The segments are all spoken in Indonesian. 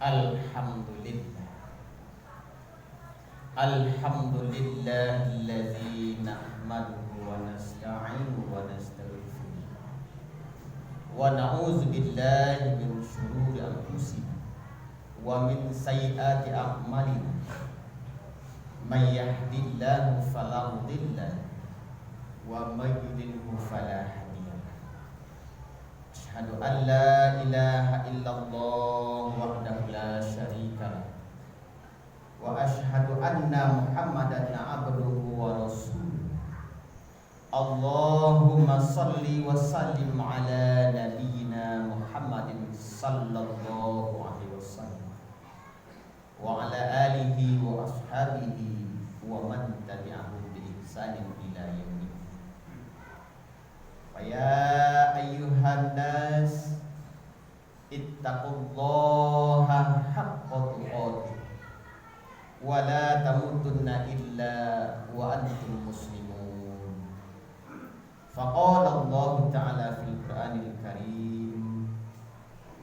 Alhamdulillah. Alhamdulillahilladzi nahmaduhu wa nasta'inuhu wa nastaghfiruh. Wa na'udzu billahi min shururi anfusina wa min sayyiati a'malina. May yahdihillahu fala mudilla lahu wa may yudlilhu fala hadiya lahu. Asyhadu an la ilaha illallah wahdahu la syarika lahu wa asyhadu anna Muhammadan abduhu wa rasuluh. Allahumma salli wa sallim ala nabiyyina Muhammadin sallallahu alaihi wasallam wa ala alihi wa ashabihi wa man tabi'ahum bi ihsanin ila yaumil. Ya ayyuhan nas ittaqullaha haqqa tuqatih wa la tamutunna illa wa antum muslimun. Faqala Allah ta'ala fil Qur'anil Karim,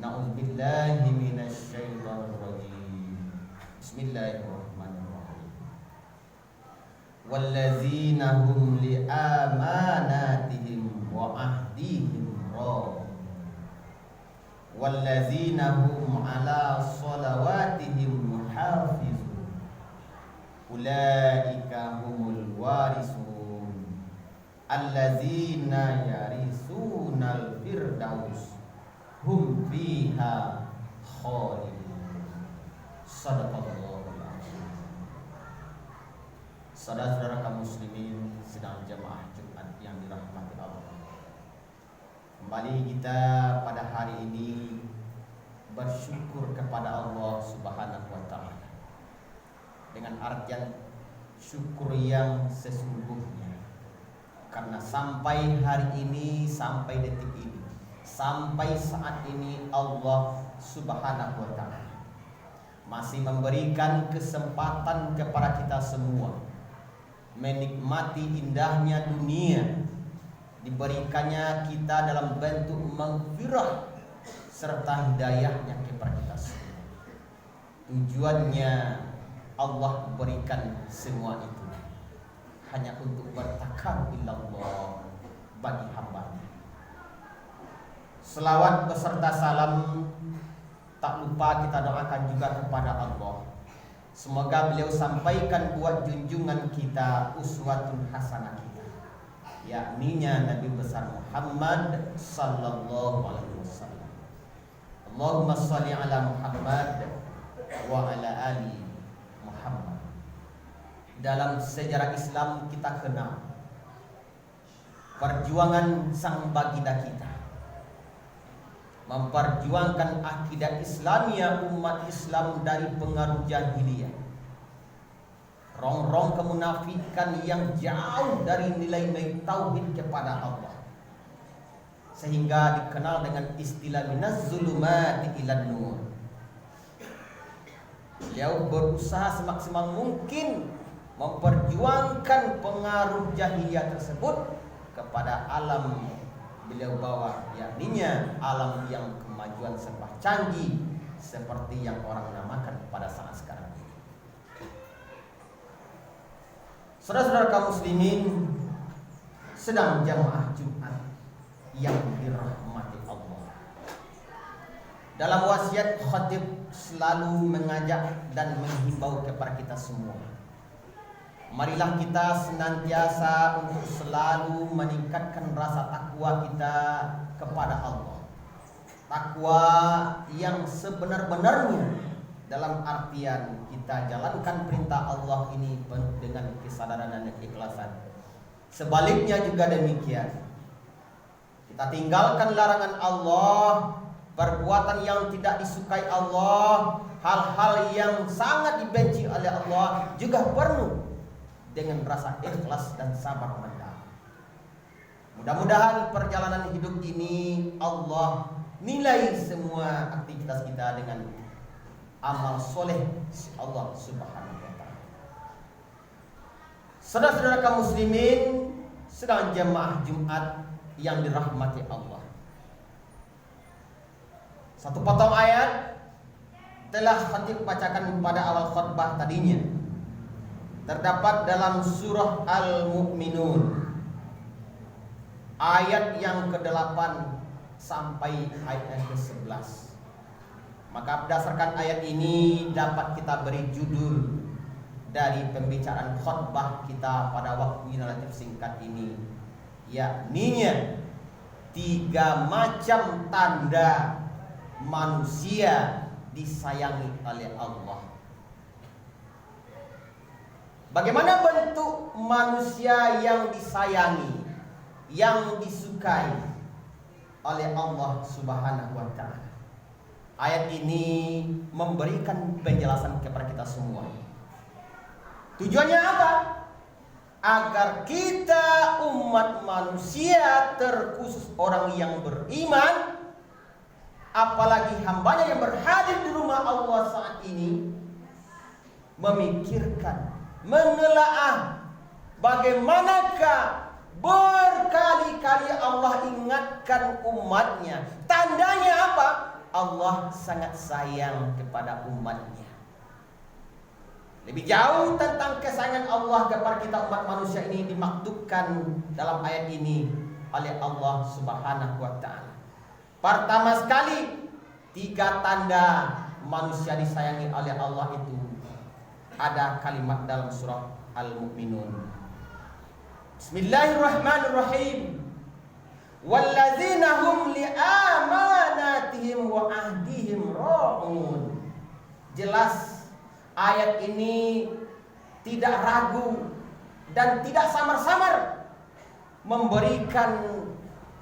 na'udzu billahi minasy syaithanir rajim. Bismillahirrahmanirrahim. Wallazina hum li amanatihim wa ahdihim ra'un wallazina hum ala salawatihim muhafizun ulaika humul warisun allazina yarisunal firdaus hum fiha khalidun. Sadaqallahul azim. Saudara-saudara kaum muslimin sedang jamaah Jumat yang dirahmati Allah, kembali kita pada hari ini bersyukur kepada Allah Subhanahu wa ta'ala dengan artian syukur yang sesungguhnya, karena sampai hari ini, sampai detik ini, sampai saat ini Allah Subhanahu wa ta'ala masih memberikan kesempatan kepada kita semua menikmati indahnya dunia, diberikannya kita dalam bentuk maghfirah serta hidayahnya kepada kita semua. Tujuannya Allah berikan semua itu hanya untuk bertakar ilallah bagi hamba-Nya. Selawat beserta salam tak lupa kita doakan juga kepada Allah, semoga beliau sampaikan buat junjungan kita uswatun hasanah kita, yakninya Nabi besar Muhammad sallallahu alaihi wasallam. Allahumma shalli ala Muhammad wa ala ali Muhammad. Dalam sejarah Islam kita kenal perjuangan sang baginda kita memperjuangkan akidah Islamiyah umat Islam dari pengaruh jahiliyah, rong-rong kemunafikan yang jauh dari nilai-nilai tauhid kepada Allah, sehingga dikenal dengan istilah minaz zulumati ilan nur. Beliau berusaha semaksimal mungkin memperjuangkan pengaruh jahiliyah tersebut kepada alam beliau bawa, yakninya alam yang kemajuan serba canggih seperti yang orang namakan pada saat sekarang. Saudara-saudara kaum muslimin sedang jamaah Jumat yang dirahmati Allah. Dalam wasiat khatib selalu mengajak dan menghimbau kepada kita semua, marilah kita senantiasa untuk selalu meningkatkan rasa takwa kita kepada Allah. Takwa yang sebenar-benarnya, dalam artian kita jalankan perintah Allah ini dengan kesadaran dan keikhlasan. Sebaliknya juga demikian, kita tinggalkan larangan Allah, perbuatan yang tidak disukai Allah, hal-hal yang sangat dibenci oleh Allah juga perlu dengan rasa ikhlas dan sabar mendalam. Mudah-mudahan perjalanan hidup ini Allah nilai semua aktivitas kita dengan amal soleh Allah Subhanahu wa ta'ala. Saudara-saudara kaum muslimin sedang jemaah Jumat yang dirahmati Allah. Satu potong ayat telah khatib bacakan pada awal khutbah tadinya terdapat dalam surah Al-Mu'minun ayat yang ke-8 sampai ayat yang ke-11. Maka berdasarkan ayat ini dapat kita beri judul dari pembicaraan khutbah kita pada waktu yang relatif singkat ini, yakni 3 macam tanda manusia disayangi oleh Allah. Bagaimana bentuk manusia yang disayangi, yang disukai oleh Allah Subhanahu wa taala? Ayat ini memberikan penjelasan kepada kita semua. Tujuannya apa? Agar kita umat manusia, terkhusus orang yang beriman, apalagi hambanya yang berhadir di rumah Allah saat ini, memikirkan, menelaah bagaimanakah berkali-kali Allah ingatkan umatnya. Tandanya apa? Allah sangat sayang kepada umatnya. Lebih jauh tentang kesayangan Allah kepada kita umat manusia ini dimaktubkan dalam ayat ini oleh Allah Subhanahu wa taala. Pertama sekali, 3 tanda manusia disayangi oleh Allah itu ada kalimat dalam surah Al-Mu'minun. Bismillahirrahmanirrahim. Wallazina hum li'amanatihim wa ahdihim ra'un. Jelas ayat ini tidak ragu dan tidak samar-samar memberikan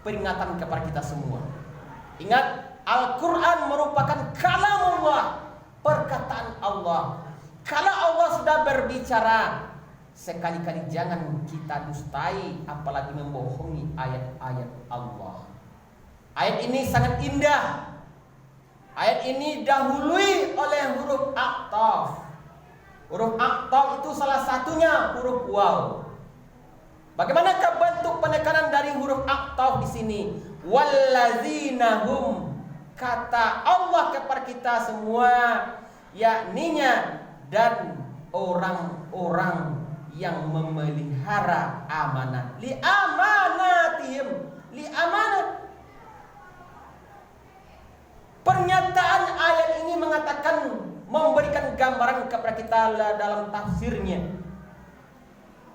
peringatan kepada kita semua. Ingat, Al-Quran merupakan kalamullah, perkataan Allah. Kalau Allah sudah berbicara, sekali-kali jangan kita dustai, apalagi membohongi ayat-ayat Allah. Ayat ini sangat indah. Ayat ini dahului oleh huruf aqtaf. Huruf aqtaf itu salah satunya huruf waw. Bagaimanakah bentuk penekanan dari huruf aqtaf di sini? Wallazina hum, kata Allah kepada kita semua, yakninya dan orang-orang yang memelihara amanah. Li amanatihim, li amanat. Pernyataan ayat ini mengatakan, memberikan gambaran kepada kita dalam tafsirnya.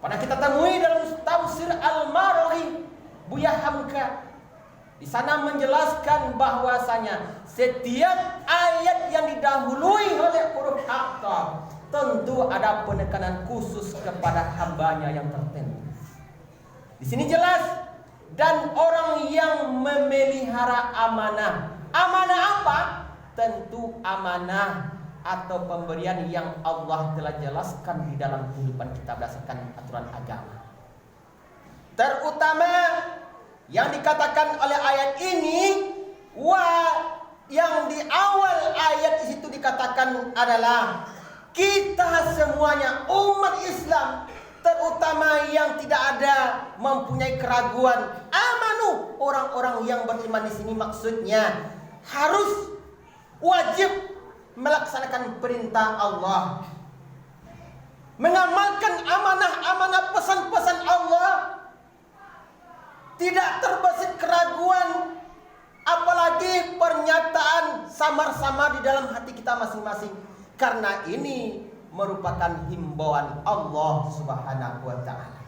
Pernah kita temui dalam tafsir Al-Maraghi, Buya Hamka. Di sana menjelaskan bahwasanya setiap ayat yang didahului oleh huruf aqtaf tentu ada penekanan khusus kepada hambanya yang tertentu. Di sini jelas, dan orang yang memelihara amanah. Amanah apa? Tentu amanah atau pemberian yang Allah telah jelaskan di dalam kehidupan kita berdasarkan aturan agama. Terutama yang dikatakan oleh ayat ini, yang di awal ayat di situ dikatakan adalah kita semuanya umat Islam, terutama yang tidak ada mempunyai keraguan, amanu, orang-orang yang beriman di sini maksudnya harus wajib melaksanakan perintah Allah, mengamalkan amanah-amanah pesan-pesan Allah, tidak terbesit keraguan, apalagi pernyataan samar-samar di dalam hati kita masing-masing. Karena ini merupakan himbauan Allah Subhanahu wa taala.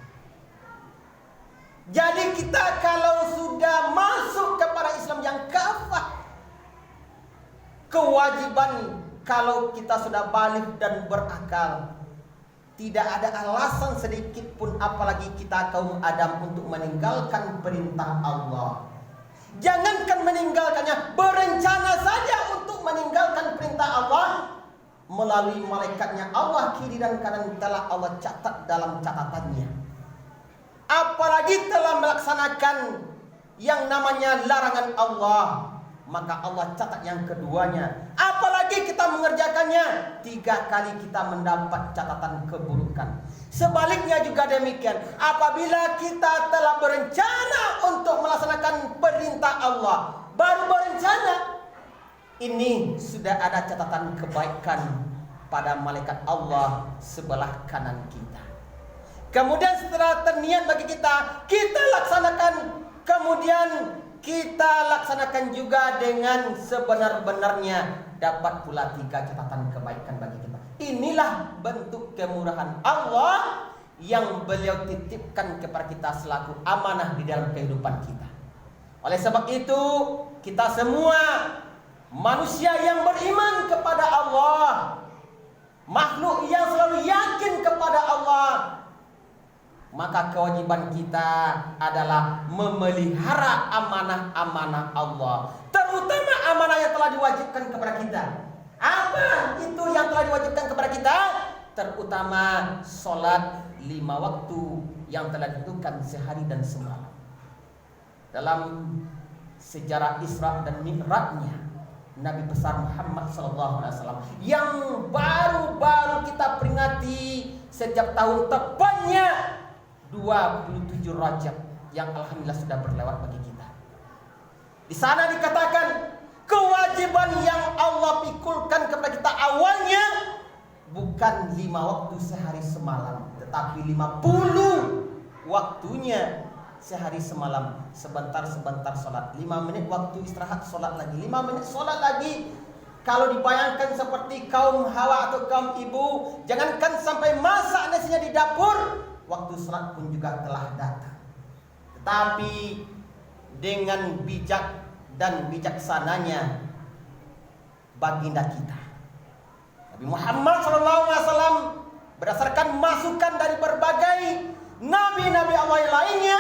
Jadi kita kalau sudah masuk kepada Islam yang kafah, kewajiban kalau kita sudah balik dan berakal, tidak ada alasan sedikit pun apalagi kita kaum Adam untuk meninggalkan perintah Allah. Jangankan meninggalkannya, berencana saja untuk meninggalkan perintah Allah, melalui malaikatnya Allah kiri dan kanan telah Allah catat dalam catatannya. Apalagi telah melaksanakan yang namanya larangan Allah, maka Allah catat yang keduanya. Apalagi kita mengerjakannya, 3 kali kita mendapat catatan keburukan. Sebaliknya juga demikian, apabila kita telah berencana untuk melaksanakan perintah Allah, baru berencana, ini sudah ada catatan kebaikan pada malaikat Allah sebelah kanan kita. Kemudian setelah terniat bagi kita, kita laksanakan. Kemudian kita laksanakan juga dengan sebenar-benarnya, dapat pula 3 catatan kebaikan bagi kita. Inilah bentuk kemurahan Allah yang beliau titipkan kepada kita selaku amanah di dalam kehidupan kita. Oleh sebab itu, kita semua manusia yang beriman kepada Allah, makhluk yang selalu yakin kepada Allah, maka kewajiban kita adalah memelihara amanah-amanah Allah, terutama amanah yang telah diwajibkan kepada kita. Apa itu yang telah diwajibkan kepada kita? Terutama sholat 5 waktu yang telah ditentukan sehari dan semalam. Dalam sejarah Isra dan Mi'rajnya Nabi besar Muhammad SAW yang baru-baru kita peringati setiap tahun, tepatnya 27 Rajab yang alhamdulillah sudah berlewat bagi kita. Di sana dikatakan kewajiban yang Allah pikulkan kepada kita awalnya bukan 5 waktu sehari semalam, tetapi 50 waktunya sehari semalam. Sebentar-sebentar sholat, 5 menit waktu istirahat, sholat lagi, 5 menit sholat lagi. Kalau dibayangkan seperti kaum Hawa atau kaum ibu, jangankan sampai masak nasinya di dapur, waktu sholat pun juga telah datang. Tetapi dengan bijak dan bijaksananya baginda kita Nabi Muhammad SAW, berdasarkan masukan dari berbagai nabi-nabi Allah yang lainnya,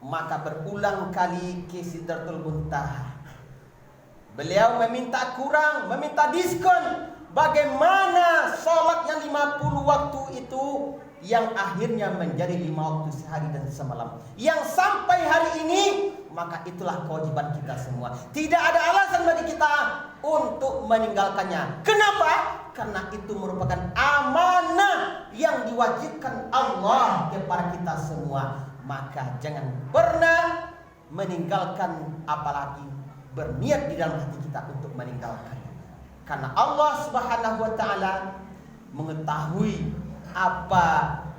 maka berulang kali ke Sidratul Muntaha beliau meminta kurang, meminta diskon bagaimana sholat yang 50 waktu itu yang akhirnya menjadi 5 waktu sehari dan semalam, yang sampai hari ini. Maka itulah kewajiban kita semua. Tidak ada alasan bagi kita untuk meninggalkannya. Kenapa? Karena itu merupakan amanah yang diwajibkan Allah kepada kita semua. Maka jangan pernah meninggalkan, apalagi berniat di dalam hati kita untuk meninggalkannya. Karena Allah Subhanahu wa taala mengetahui apa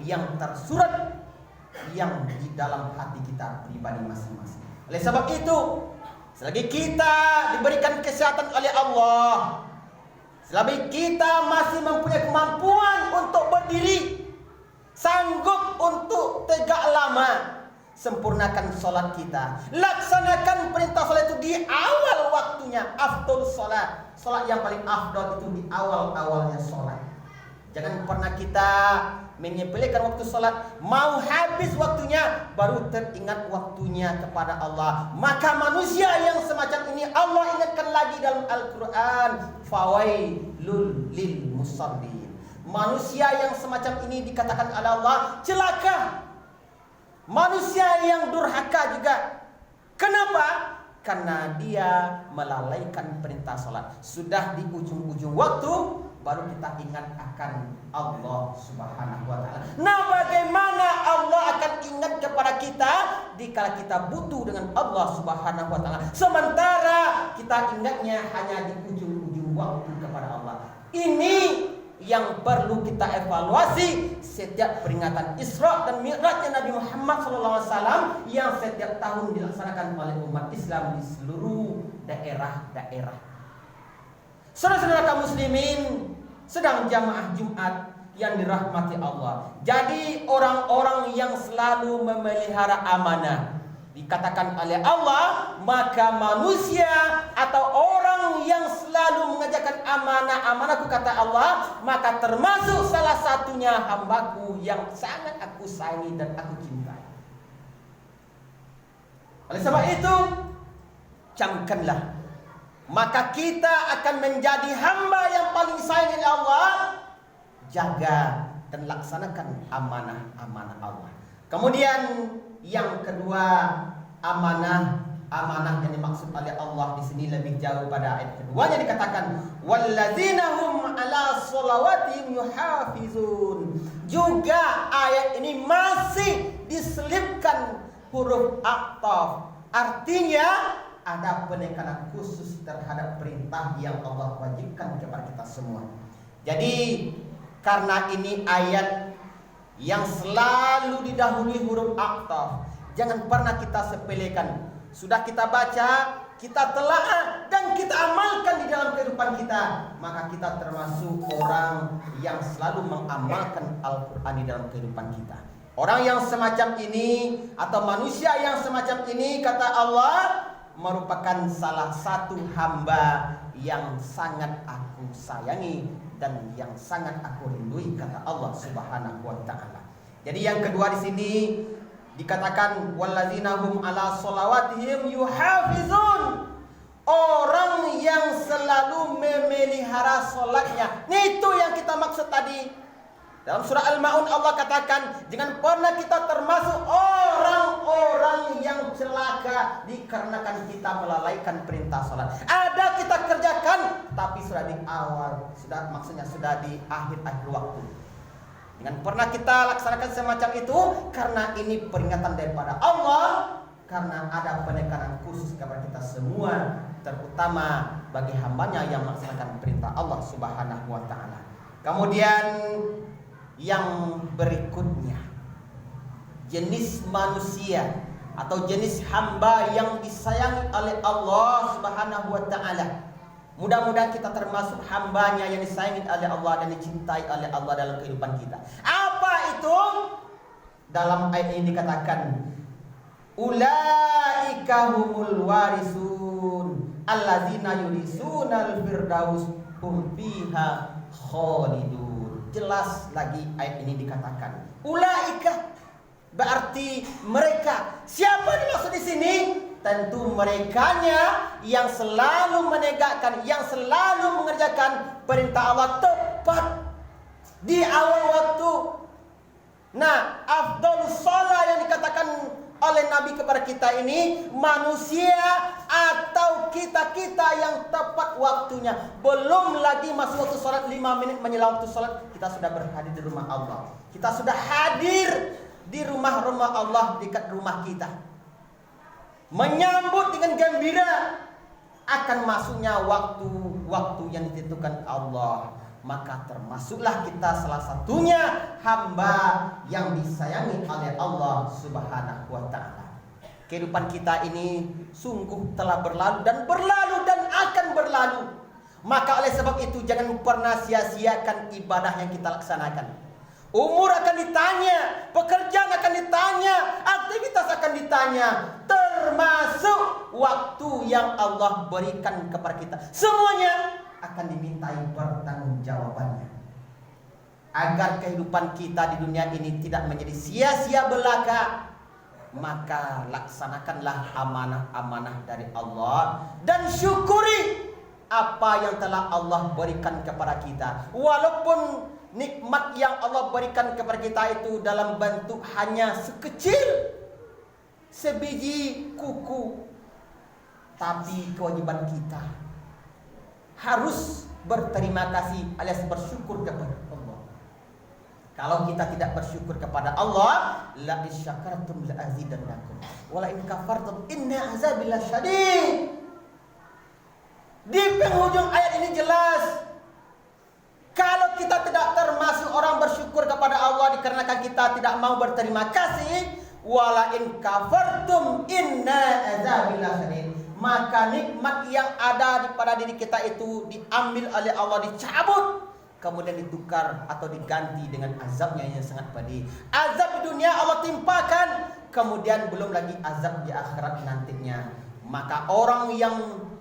yang tersurat yang di dalam hati kita pribadi masing-masing. Oleh sebab itu, selagi kita diberikan kesehatan oleh Allah, selagi kita masih mempunyai kemampuan untuk berdiri, sanggup untuk tegak lama, sempurnakan sholat kita. Laksanakan perintah sholat itu di awal waktunya. Afdol sholat, sholat yang paling afdol itu di awal-awalnya sholat. Jangan pernah kita menyepelekan waktu sholat, mau habis waktunya baru teringat waktunya kepada Allah. Maka manusia yang semacam ini Allah ingatkan lagi dalam Al-Quran, fawailul lil musallin. Manusia yang semacam ini dikatakan oleh Allah celaka. Manusia yang durhaka juga. Kenapa? Karena dia melalaikan perintah sholat. Sudah di ujung-ujung waktu baru kita ingat akan Allah Subhanahu wa taala. Nah, bagaimana Allah akan ingat kepada kita dikala kita butuh dengan Allah Subhanahu wa taala, sementara kita ingatnya hanya di ujung-ujung waktu kepada Allah. Ini yang perlu kita evaluasi setiap peringatan Isra dan Mi'rajnya Nabi Muhammad SAW yang setiap tahun dilaksanakan oleh umat Islam di seluruh daerah-daerah. Saudara-saudara kaum muslimin, sedang jamaah Jumat yang dirahmati Allah. Jadi orang-orang yang selalu memelihara amanah, dikatakan oleh Allah, maka manusia atau orang yang selalu mengerjakan amanah-amanahku, kata Allah, maka termasuk salah satunya hambaku yang sangat aku sayangi dan aku cintai. Oleh sebab itu, camkanlah, maka kita akan menjadi hamba yang paling sayang oleh Allah. Jaga dan laksanakan amanah-amanah Allah. Kemudian yang kedua, amanah yang dimaksud oleh Allah di sini lebih jauh pada ayat keduanya, dikatakan walladzina hum ala sholawatihim yuhafizun. Juga ayat ini masih diselipkan huruf ataf. Artinya ada penekanan khusus terhadap perintah yang Allah wajibkan kepada kita semua. Jadi karena ini ayat yang selalu didahului huruf aktaf, jangan pernah kita sepelekan. Sudah kita baca, kita telaah dan kita amalkan di dalam kehidupan kita, maka kita termasuk orang yang selalu mengamalkan Al-Quran di dalam kehidupan kita. Orang yang semacam ini atau manusia yang semacam ini, kata Allah, merupakan salah satu hamba yang sangat aku sayangi dan yang sangat aku rindui, kata Allah Subhanahu wa taala. Jadi yang kedua di sini dikatakan wallazina hum ala sholawatihim yuhafizun. Orang yang selalu memelihara salatnya. Itu yang kita maksud tadi. Dalam surah Al-Maun Allah katakan, jangan pernah kita termasuk orang-orang yang celaka dikarenakan kita melalaikan perintah salat. Ada kita kerjakan, tapi sudah di awal, sudah di akhir-akhir waktu. Jangan pernah kita laksanakan semacam itu, karena ini peringatan daripada Allah, karena ada penekanan khusus kepada kita semua, terutama bagi hambanya yang melaksanakan perintah Allah Subhanahu wa taala. Kemudian yang berikutnya, jenis manusia atau jenis hamba yang disayangi oleh Allah Subhanahu wa taala. Mudah-mudahan kita termasuk hambanya yang disayangi oleh Allah dan dicintai oleh Allah dalam kehidupan kita. Apa itu? Dalam ayat ini dikatakan, ulaika humul warisun allazina yurisunal firdaus hum fiha khalidun. Jelas lagi ayat ini dikatakan ulaika, berarti mereka. Siapa dimaksud di sini? Tentu merekanya yang selalu menegakkan, yang selalu mengerjakan perintah Allah tepat di awal waktu. Nah, afdhalus shalah yang dikatakan oleh Nabi kepada kita ini, manusia atau kita-kita yang tepat waktunya. Belum lagi masuk waktu sholat 5 menit menjelang waktu sholat, kita sudah berhadir di rumah Allah. Kita sudah hadir di rumah-rumah Allah dekat rumah kita, menyambut dengan gembira akan masuknya waktu-waktu yang ditentukan Allah. Maka termasuklah kita salah satunya hamba yang disayangi oleh Allah Subhanahu wa taala. Kehidupan kita ini sungguh telah berlalu dan akan berlalu. Maka oleh sebab itu jangan pernah sia-siakan ibadah yang kita laksanakan. Umur akan ditanya, pekerjaan akan ditanya, aktivitas akan ditanya, termasuk waktu yang Allah berikan kepada kita. Semuanya akan dimintai pertanggungjawabannya. Agar kehidupan kita di dunia ini tidak menjadi sia-sia belaka, maka laksanakanlah amanah-amanah dari Allah dan syukuri apa yang telah Allah berikan kepada kita. Walaupun nikmat yang Allah berikan kepada kita itu dalam bentuk hanya sekecil sebiji kuku, tapi kewajiban kita harus berterima kasih alias bersyukur kepada Allah. Kalau kita tidak bersyukur kepada Allah, la in syakartum la azidannakum wa la in kafartum inna azabi lasyadid. Di penghujung ayat ini jelas, kalau kita tidak termasuk orang bersyukur kepada Allah dikarenakan kita tidak mau berterima kasih, wala in kafartum inna azabi lasyadid, maka nikmat yang ada pada diri kita itu diambil oleh Allah, dicabut, kemudian ditukar atau diganti dengan azabnya yang sangat pedih. Azab di dunia Allah timpakan, kemudian belum lagi azab di akhirat nantinya. Maka orang yang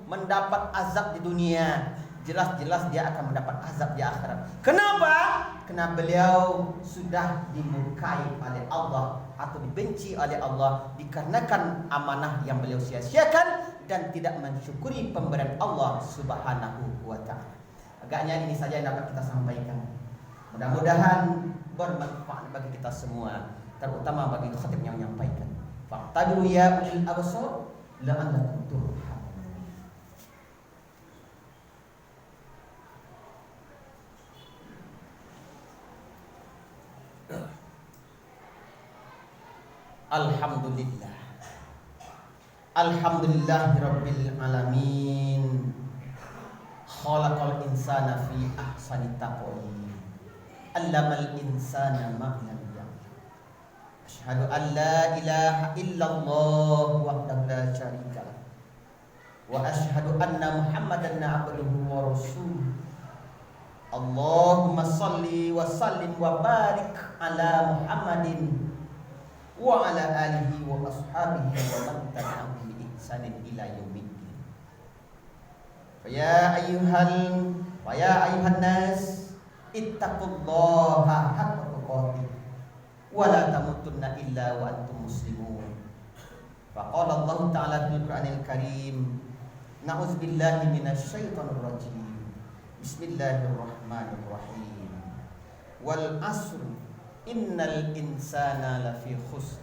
mendapat azab di dunia, jelas-jelas dia akan mendapat azab di akhirat. Kenapa? Karena beliau sudah dimurkai oleh Allah atau dibenci oleh Allah dikarenakan amanah yang beliau sia-siakan dan tidak mensyukuri pemberian Allah Subhanahu wa taala. Agaknya ini saja yang dapat kita sampaikan. Mudah-mudahan bermanfaat bagi kita semua, terutama bagi khatib yang menyampaikan. Faqtabiru ya ulil absar la'allakum turhamun. Alhamdulillah. Alhamdulillahirabbil alamin. Khalaqal insana fi ahsani taqwim. Allamal insana ma lam ya'lam. Asyhadu an la ilaha illallah wahdahu la syarika lah. Wa asyhadu anna Muhammadan abduhu wa rasuluh. Allahumma salli wa sallim wa barik ala Muhammadin wa ala alihi wa ashabihi wa man tabi'ahum bi ihsanin ila yaumiddin. Ya ayuhan nas ittaqullaha haqqa tuqatih wa la tamutunna illa wa antum muslimun. Faqala Allah ta'ala fil Qur'anil Karim, na'udzubillahi minasyaitonir rajim. Bismillahirrahmanirrahim. Wal asr innal insana lafi khusr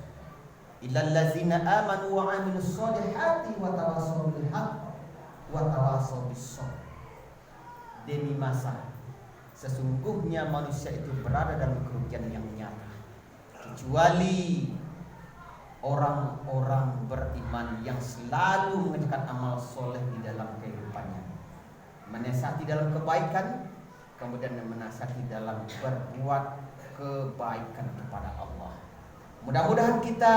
illal ladzina amanu wa 'amilus solihati wa tawassaw bil haqq wa tawassaw bis sabr. Demi masa, sesungguhnya manusia itu berada dalam kerugian yang nyata, kecuali orang-orang beriman yang selalu mengerjakan amal soleh di dalam kehidupannya, menasihati dalam kebaikan, kemudian menasihati dalam berbuat kebaikan kepada Allah. Mudah-mudahan kita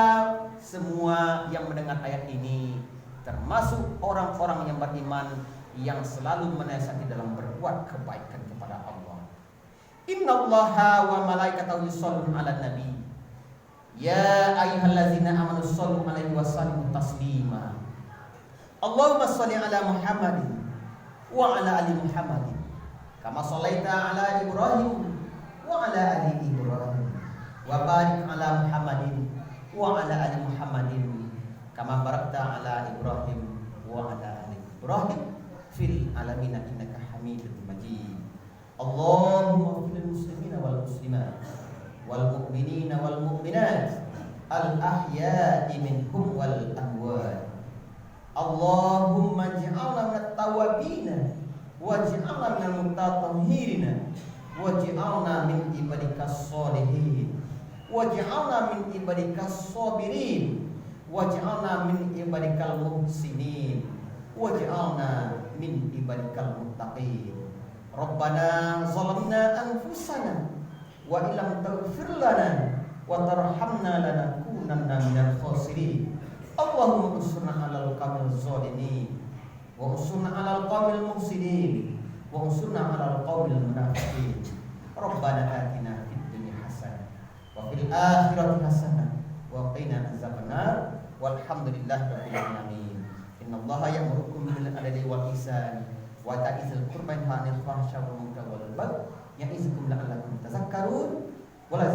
semua yang mendengar ayat ini termasuk orang-orang yang beriman yang selalu menasihati dalam berbuat kebaikan kepada Allah. Innallaha wa malaikatahu yusholluna 'alan nabi. Ya ayyuhallazina amanu shollu 'alaihi wa sallimu taslima. Allahumma shalli 'ala Muhammadin wa 'ala ali Muhammadin kama shallaita 'ala Ibrahim wa 'ala ali Ibrahim wa barik 'ala Muhammadin wa 'ala ali Muhammadin kama barakta 'ala Ibrahim wa 'ala ali Ibrahim fil alamin innaka Hamidum Majid. Allahumma fil muslimina wal muslimat wal mu'minina wal mu'minat al ahya'i minhum wal amwat. Allahumma ij'alna minat tawabina waj'alna minal mutatahhirina waj'alna min ibadikas sholihin waj'alna min ibadikas sabirin waj'alna min ibadikal muhsinin waj'alna min ibadikal muttaqin. Rabbana zalamna anfusana wa illam taghfir lana wa tarhamna lanakunanna minal khasirin. Allahumma unsurna 'alal qawmil zalimin wa unsurna 'alal qawmil mufsidin wa unsurna 'alal qawmil munafiqin. Rabbana atina fid dunya hasanah wa fil akhirati hasanah wa qina azabannar. Walhamdulillahirabbil alamin. Innallaha ya'murukum bil adli wal ihsan wa ta'izil qurba wa yanha 'anil fahsya'i wal munkari wal baghi ya'izukum la'allakum tadhakkarun. Wa la